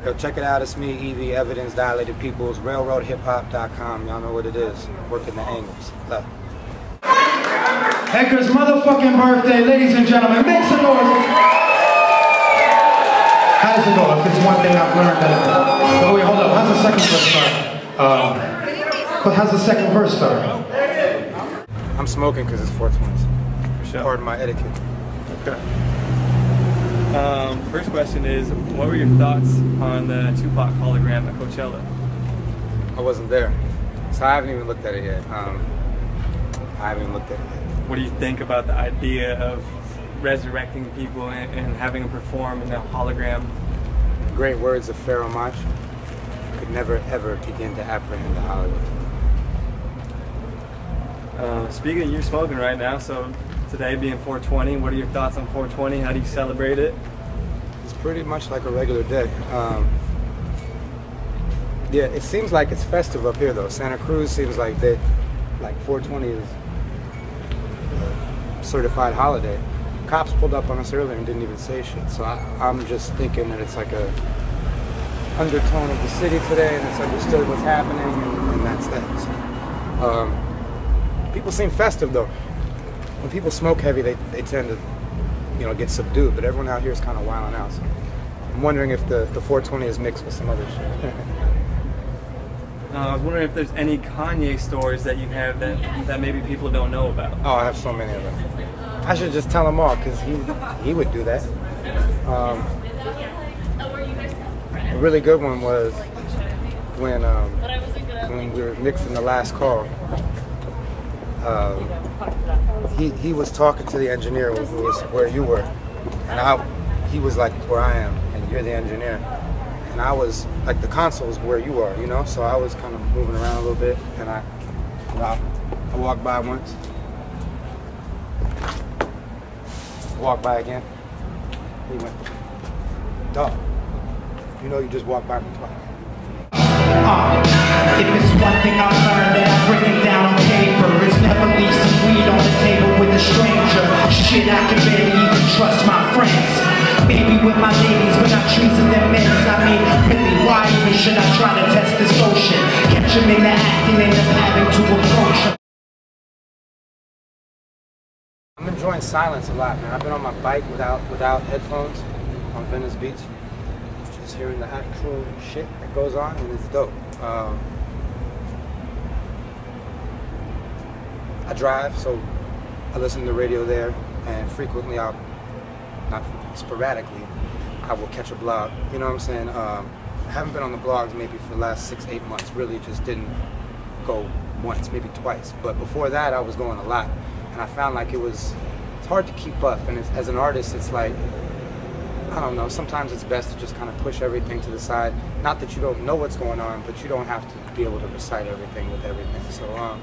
Yo, check it out. It's me, Evie, Evidence, Dilated Peoples, RailroadHipHop.com. Y'all know what it is. Working the angles. Love. Edgar's motherfucking birthday, ladies and gentlemen. Make some noise. How does it go? If it's one thing I've learned that... Oh, wait, hold up. How's the second verse start? But how's the second verse start? I'm smoking because it's 420s. For sure. Part of my etiquette. Okay. First question is, what were your thoughts on the Tupac hologram at Coachella? I wasn't there, so I haven't even looked at it yet. What do you think about the idea of resurrecting people and having them perform in a hologram? Great words of Pharaoh Mach. Could never ever begin to apprehend the hologram. Speaking of you smoking right now, so today being 420, what are your thoughts on 420? How do you celebrate it? It's pretty much like a regular day. Yeah, it seems like it's festive up here though. Santa Cruz seems like 420 is a certified holiday. Cops pulled up on us earlier and didn't even say shit. So I'm just thinking that it's like a undertone of the city today, and it's understood what's happening, and that's that. So, people seem festive though. When people smoke heavy, they tend to, get subdued. But everyone out here is kind of wilding out. So I'm wondering if the 420 is mixed with some other shit. I was wondering if there's any Kanye stories that you have that maybe people don't know about. Oh, I have so many of them. I should just tell them all because he would do that. A really good one was when we were mixing the last call. He was talking to the engineer who was where you were, and he was like where I am, and you're the engineer, and I was like the console's where you are, so I was kind of moving around a little bit, and I walked by once, walked by again. He went, dog, you just walked by me twice. If it's one thing I learned that I break it down on paper, it's never leave some weed on the table with a stranger. Shit, I can barely even trust my friends. Maybe with my ladies, but not treating them men. I mean, really, why even should I try to test this ocean? Catch them in the act and end up having to approach them. I'm enjoying silence a lot, man. I've been on my bike without headphones on Venice Beach. Just hearing the actual shit that goes on, and it's dope. I drive, so I listen to the radio there, and frequently sporadically, I will catch a blog. You know what I'm saying? I haven't been on the blogs maybe for the last 6-8 months. Really just didn't go once, maybe twice. But before that, I was going a lot. And I found like it's hard to keep up. And as an artist, it's like, I don't know, sometimes it's best to just kind of push everything to the side. Not that you don't know what's going on, but you don't have to be able to recite everything with everything. So,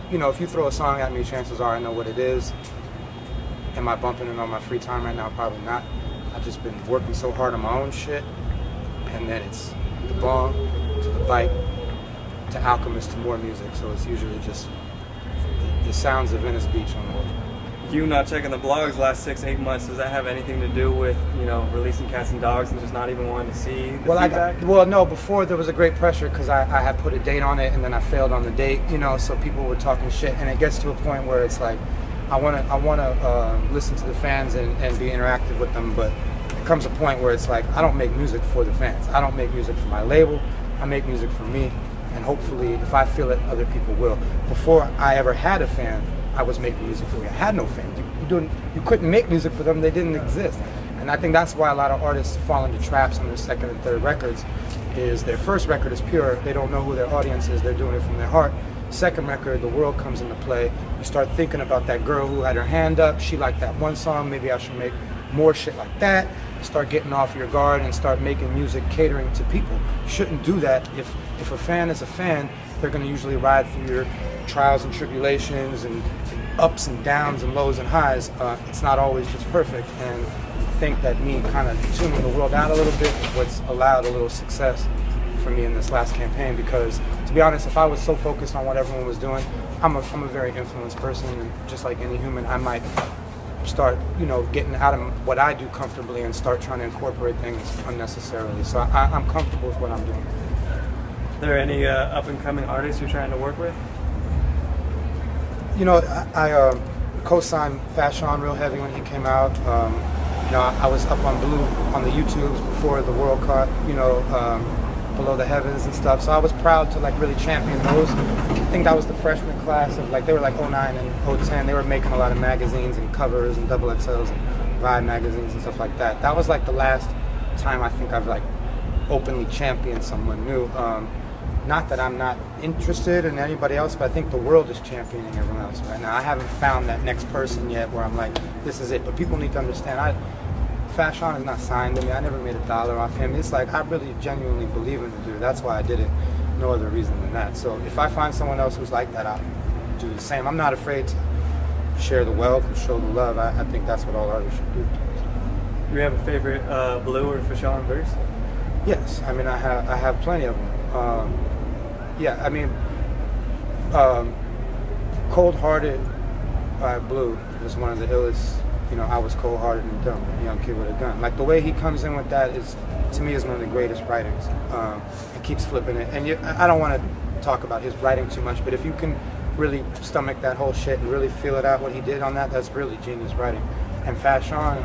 if you throw a song at me, chances are I know what it is. Am I bumping it on my free time right now? Probably not. I've just been working so hard on my own shit. And then it's the bong, to the bike, to Alchemist, to more music. So it's usually just the sounds of Venice Beach on the way. You not checking the blogs last 6-8 months, does that have anything to do with, releasing Cats and Dogs and just not even wanting to see the feedback? No, before there was a great pressure because I had put a date on it and then I failed on the date, so people were talking shit, and it gets to a point where it's like, I wanna listen to the fans and be interactive with them, but it comes a point where it's like, I don't make music for the fans. I don't make music for my label, I make music for me, and hopefully if I feel it, other people will. Before I ever had a fan, I was making music for me. I had no fans. You couldn't make music for them, they didn't exist. And I think that's why a lot of artists fall into traps on their second and third records, is their first record is pure, they don't know who their audience is, they're doing it from their heart. Second record, the world comes into play. You start thinking about that girl who had her hand up, she liked that one song, maybe I should make more shit like that. Start getting off your guard and start making music catering to people. You shouldn't do that. If a fan is a fan, they're gonna usually ride through your trials and tribulations and ups and downs and lows and highs. It's not always just perfect, and I think that me kind of tuning the world out a little bit is what's allowed a little success for me in this last campaign, because to be honest, if I was so focused on what everyone was doing, I'm a very influenced person, and just like any human, I might start, you know, getting out of what I do comfortably and start trying to incorporate things unnecessarily. So I'm comfortable with what I'm doing. Are there any up-and-coming artists you're trying to work with? You know, I co-signed Fashawn real heavy when he came out. You know, I was up on Blue on the YouTubes before the world caught, you know, Below the Heavens and stuff. So I was proud to like really champion those. I think that was the freshman class of like, they were like 09 and 010. They were making a lot of magazines and covers and double XLs and Vibe magazines and stuff like that. That was like the last time I think I've like openly championed someone new. Not that I'm not interested in anybody else, but I think the world is championing everyone else right now. I haven't found that next person yet where I'm like, this is it. But people need to understand, Fashawn is not signed to me. I never made $1 off him. It's like, I really genuinely believe in the dude. That's why I did it. No other reason than that. So if I find someone else who's like that, I'll do the same. I'm not afraid to share the wealth and show the love. I think that's what all artists should do. Do you have a favorite Blue or Fashawn verse? Yes. I mean, I have plenty of them. Yeah, I mean, Cold-Hearted by Blue is one of the illest. You know, I was cold-hearted and dumb, a young kid with a gun. Like the way he comes in with that is, to me, is one of the greatest writings. He keeps flipping it, and I don't want to talk about his writing too much, but if you can really stomach that whole shit and really feel it out, what he did on that, that's really genius writing. And Fashawn,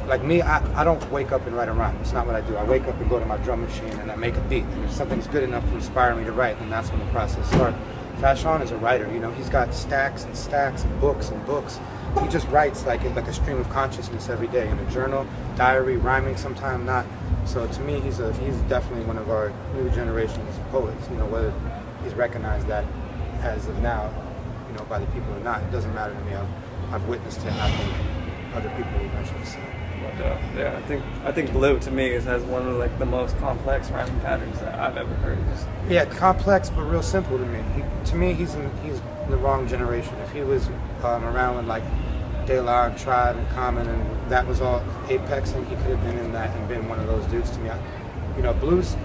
like me, I don't wake up and write a rhyme. It's not what I do. I wake up and go to my drum machine and I make a beat. And if something's good enough to inspire me to write, then that's when the process starts. Fashawn is a writer, you know. He's got stacks and stacks and books and books. He just writes like a stream of consciousness every day in a journal, diary, rhyming, sometimes not. So to me, he's definitely one of our new generation's poets. You know, whether he's recognized that as of now, you know, by the people or not, it doesn't matter to me. I've witnessed it, and I think other people will eventually see it. Yeah, I think Blue to me has one of like the most complex rhyming patterns that I've ever heard. Yeah, complex but real simple to me. To me, he's in the wrong generation. If he was around when like De La and Tribe and Common and that was all apex, and he could have been in that and been one of those dudes to me. You know, Blue's,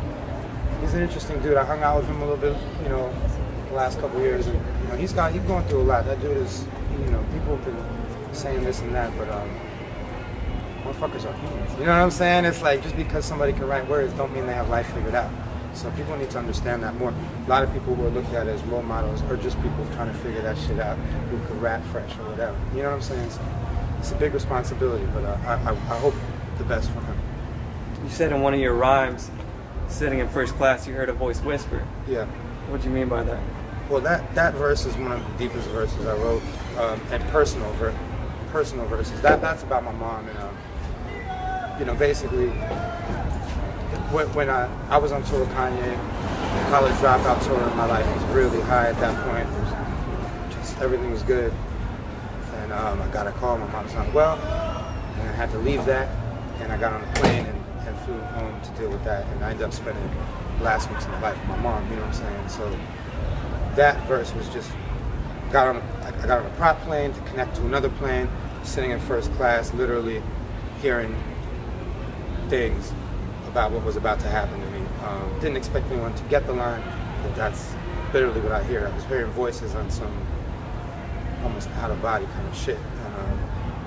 he's an interesting dude. I hung out with him a little bit, you know, the last couple of years, and you know, he's going through a lot. That dude is, you know, people have been saying this and that, but motherfuckers are humans. You know what I'm saying? It's like, just because somebody can write words don't mean they have life figured out. So people need to understand that more. A lot of people who are looked at as role models are just people trying to figure that shit out, who could rap fresh or whatever. You know what I'm saying? So it's a big responsibility, but I hope the best for him. You said in one of your rhymes, sitting in first class, you heard a voice whisper. Yeah. What do you mean by that? Well, that verse is one of the deepest verses I wrote, and personal verses. That's about my mom, and you know, basically, when I was on tour with Kanye, college dropout tour, and my life was really high at that point. Just everything was good, and I got a call. My mom was not well, and I had to leave that, and I got on a plane and flew home to deal with that, and I ended up spending the last weeks of my life with my mom. You know what I'm saying? So that verse was just I got on a prop plane to connect to another plane, sitting in first class, literally hearing things about what was about to happen to me. Didn't expect anyone to get the line, but that's literally what I hear. I was hearing voices on some almost out of body kind of shit. And,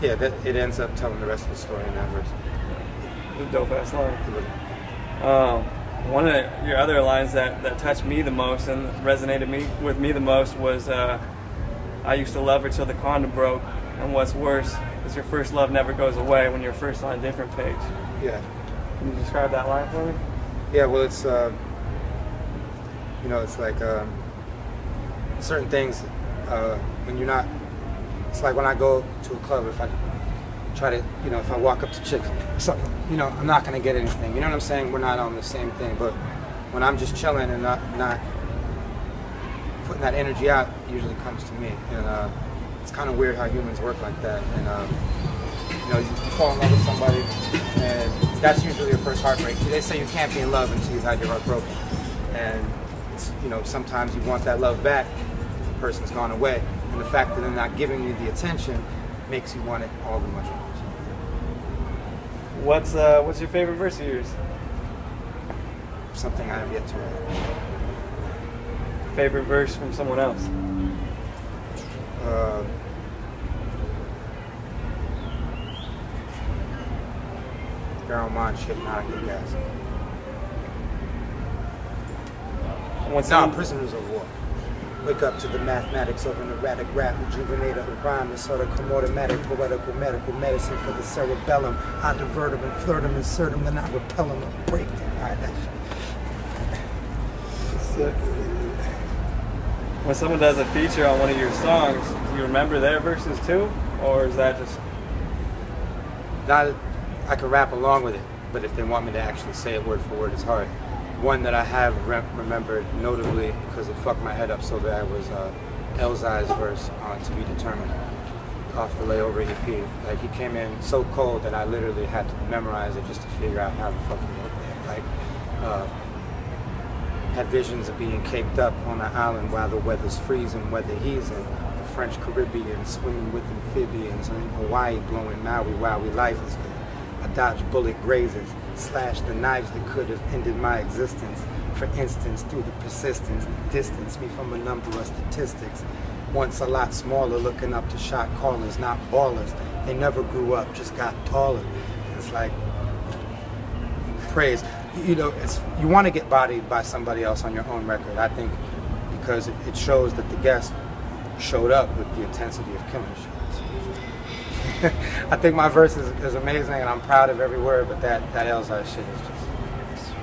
yeah, it ends up telling the rest of the story in that verse. The dope ass line. One of your other lines that touched me the most and resonated with me the most was, I used to love her till the condom broke, and what's worse is your first love never goes away when you're first on a different page. Yeah. Can you describe that line for me? Yeah, well, it's, you know, it's like certain things, when you're not, it's like when I go to a club, if I try to, you know, if I walk up to chicks or something, you know, I'm not going to get anything. You know what I'm saying? We're not on the same thing, but when I'm just chilling and not putting that energy out, it usually comes to me. And it's kind of weird how humans work like that. And, you know, you fall in love with somebody, and that's usually your first heartbreak. They say you can't be in love until you've had your heart broken. And, it's, you know, sometimes you want that love back, the person's gone away. And the fact that they're not giving you the attention makes you want it all the much more. What's your favorite verse of yours? Something I have yet to write. Favorite verse from someone else? their own mind shit, not a good gas. Prisoners of war. Wake up to the mathematics of an erratic rap, rejuvenator of rhyme, and sort of come automatic, poetical, medical medicine for the cerebellum. I divert them and flirt them, insert them, then I repel them and break them. All right, that shit. When someone does a feature on one of your songs, do you remember their verses too? Or is that just... Not, I can rap along with it, but if they want me to actually say it word for word, it's hard. One that I have remembered notably because it fucked my head up so bad was Elzai's verse on To Be Determined off the Layover EP. Like, he came in so cold that I literally had to memorize it just to figure out how the fuck he looked like. Had visions of being caked up on an island while the weather's freezing, weather heaving. The French Caribbean swimming with amphibians, in Hawaii blowing Maui, Wowie, life is good. I dodged bullet grazes, slashed the knives that could have ended my existence. For instance, through the persistence that distanced me from a number of statistics. Once a lot smaller, looking up to shot callers, not ballers. They never grew up, just got taller. It's like praise. You know, you want to get bodied by somebody else on your own record, I think, because it shows that the guest showed up with the intensity of killing shit. I think my verse is amazing, and I'm proud of every word, but that Elzai shit is just...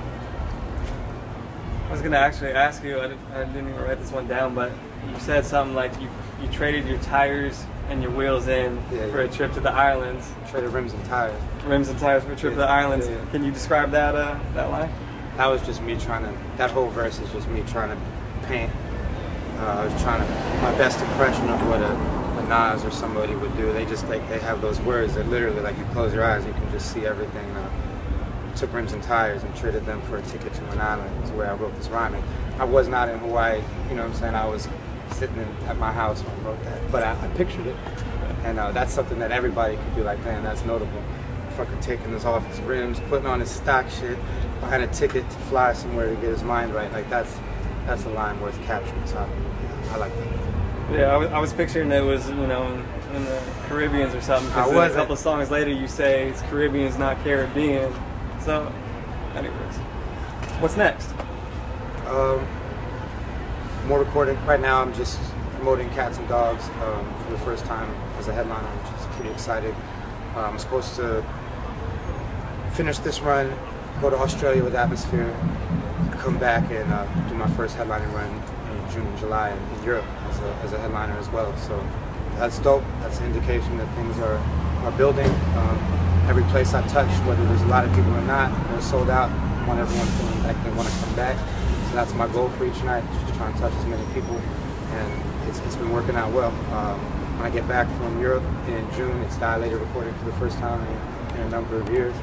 I was going to actually ask you, I didn't even write this one down, but you said something like you traded your tires and your wheels in for a trip to the islands. Traded rims and tires. Rims and tires for a trip to the islands. Yeah. Can you describe that that line? That was just me trying to, that whole verse is just me trying to paint. I was trying to, my best impression of what a Nas or somebody would do. They just, like, they have those words that literally, like, you close your eyes, you can just see everything. Took rims and tires and traded them for a ticket to an island. Is the way I wrote this rhyming. I was not in Hawaii, you know what I'm saying? I was sitting at my house when I wrote that, but I pictured it, and that's something that everybody could be like, man, that's notable. Fucking taking this off his rims, putting on his stock shit, buying a ticket to fly somewhere to get his mind right. Like, that's a line worth capturing. So yeah, I like that. Yeah, I was picturing it was, you know, in the Caribbeans or something. Because a couple of songs later you say it's Caribbeans, not Caribbean. So, anyways, what's next? More recording. Right now I'm just promoting Cats and Dogs for the first time as a headliner, which is pretty exciting. I'm supposed to finish this run, go to Australia with Atmosphere, come back and do my first headlining run in June and July in Europe as a headliner as well. So that's dope. That's an indication that things are building. Every place I touch, whether there's a lot of people or not, they're sold out. I want everyone feeling like they want to come back. So that's my goal for each night, just trying to touch as many people. And it's been working out well. When I get back from Europe in June, it's dilated recording for the first time in a number of years.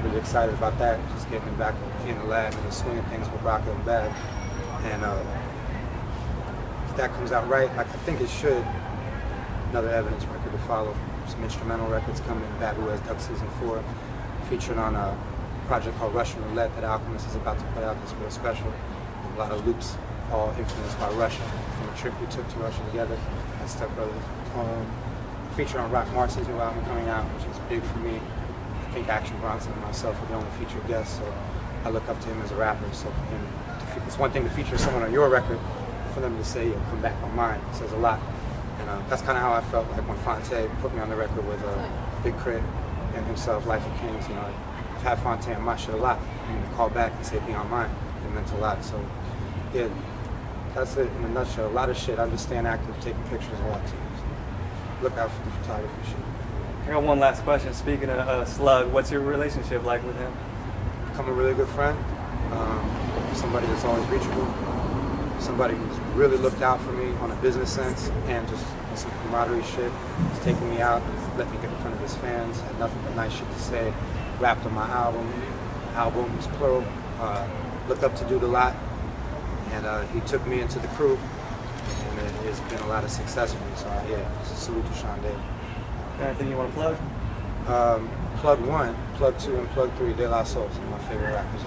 Really excited about that, just getting back in the lab and the swing of things with Rocket and Bad. And if that comes out right, like I think it should, another Evidence record to follow. Some instrumental records coming. Babu has Duck Season 4, featured on a project called Russian Roulette that Alchemist is about to put out. That's real special. A lot of loops, all influenced by Russia, from a trip we took to Russia together as Step Brothers. Feature on Rock Marcy's new album coming out, which is big for me. I think Action Bronson and myself are the only featured guests, so I look up to him as a rapper. So for him, it's one thing to feature someone on your record, for them to say, "Yo, come back on mine," it says a lot. And that's kind of how I felt like when Fonte put me on the record with Big K.R.I.T and himself, Life of Kings. You know, I've had Fonte on my shit a lot, and to call back and say, "Be on mine," it meant a lot. So yeah, that's it in a nutshell. A lot of shit. I'm just staying active, taking pictures a lot too. So look out for the photography shit. I got one last question. Speaking of Slug, what's your relationship like with him? Become a really good friend. Somebody that's always reachable. Somebody who's really looked out for me on a business sense and just some camaraderie shit. He's taking me out, let me get in front of his fans, had nothing but nice shit to say. Rapped on my albums plural. Looked up to Dude a lot, and he took me into the crew, and it's been a lot of success for me. So yeah, salute to Sean Davis. Anything you want to plug? Plug 1, Plug 2, and Plug 3, De La Soul, some of my favorite rappers.